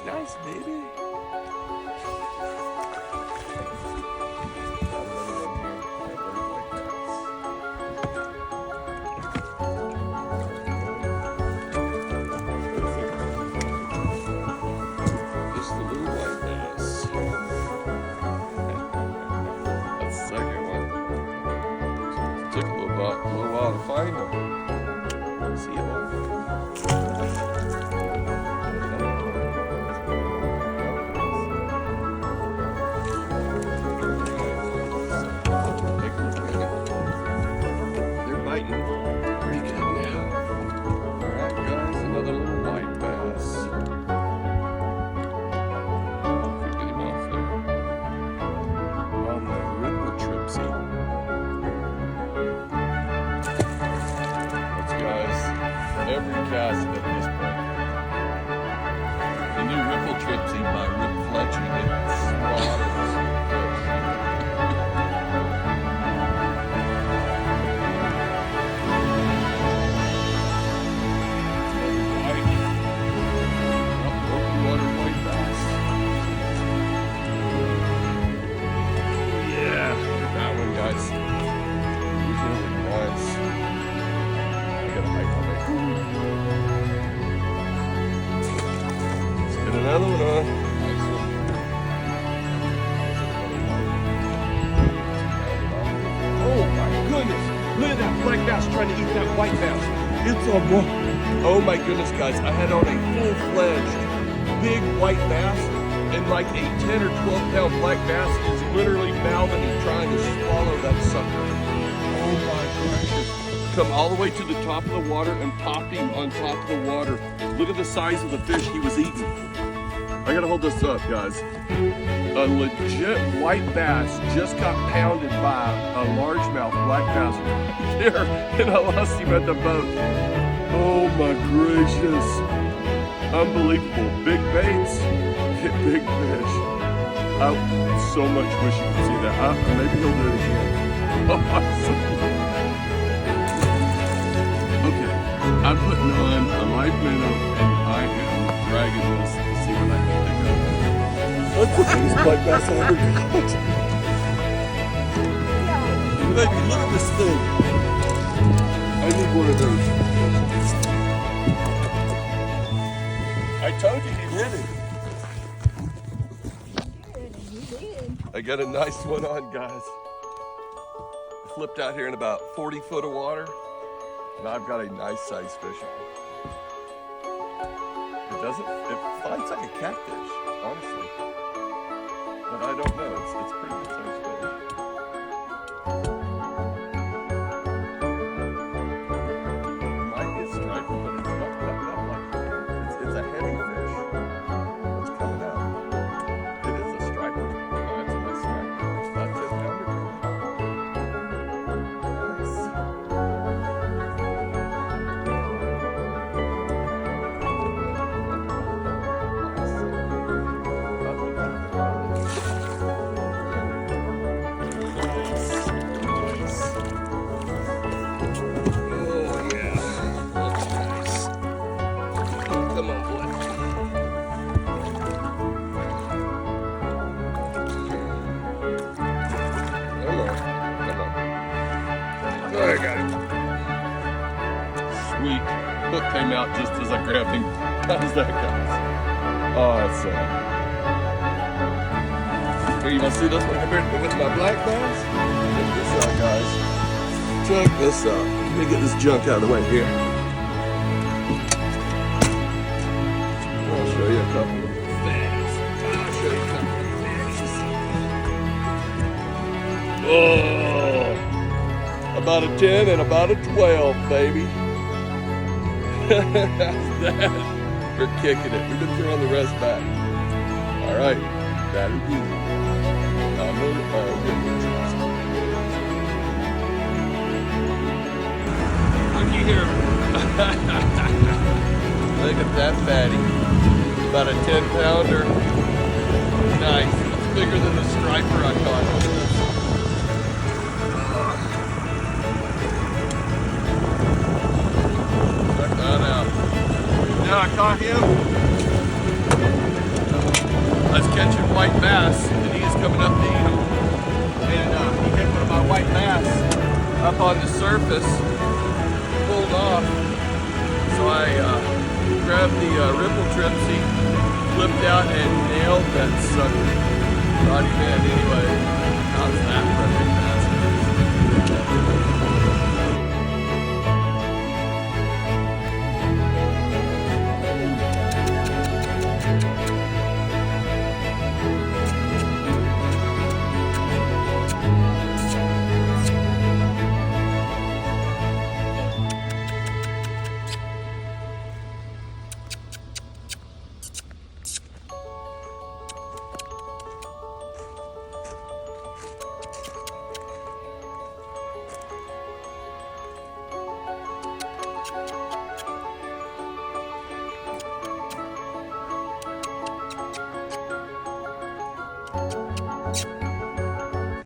Nice, baby. Just a little white bass. That's the second one. Took a little while to find them. See you later. Pretty good now. Alright guys, another little white bass. Get him off there. On the ripple tripsy. Let's guys, every cast at this point. The new ripple tripsy by fletching. It's slaughters. Another one on. Nice one. Oh my goodness. Look at that black bass trying to eat that white bass. It's a oh my goodness, guys. I had on a full-fledged big white bass, and like a 10 or 12 pound black bass is literally mouthing and trying to swallow that sucker. Oh my gracious. Come all the way to the top of the water and popped him on top of the water. Look at the size of the fish he was eating. I gotta hold this up, guys. A legit white bass just got pounded by a largemouth black bass here, and I lost him at the boat. Oh my gracious. Unbelievable. Big baits, get big fish. I so much wish you could see that. Maybe he'll do it again. Okay, I'm putting on a live minnow and I am dragging this to see what I can pick up. That's the biggest black bass I ever caught. Baby, look at this thing. I need one of those. I told you he'd hit it. I got a nice one on, guys. I flipped out here in about 40 foot of water, and I've got a nice size fish on. It fights like a catfish, honestly. But I don't know, it's pretty good size fish. Might get striped, but it's not cutting up like it's a heavy fish. It's coming out. It is a striper. Oh, that's a nice striper. It's about 10 pounder. I got it. Sweet. Hook came out just as I grabbed him. How's that, guys? Oh, it's Here, you want to see this one compared with my black bass? Check this out, guys. Check this out. Let me get this junk out of the way here. I'll show you a couple of fatties. I'll show you a couple of fatties. Oh! About a 10 and about a 12, baby. How's that? We're kicking it. We've been throwing the rest back. All right, that'll do. Looky here. Look at that fatty. About a 10 pounder. Nice. It's bigger than the striper I caught. Check that out. Now I caught him. was catching white bass, and he was coming up to eat them. And he hit one of my white bass up on the surface, pulled off. So I grabbed the ripple trimsy, flipped out, and nailed that sucker. Got him in anyway. How's that for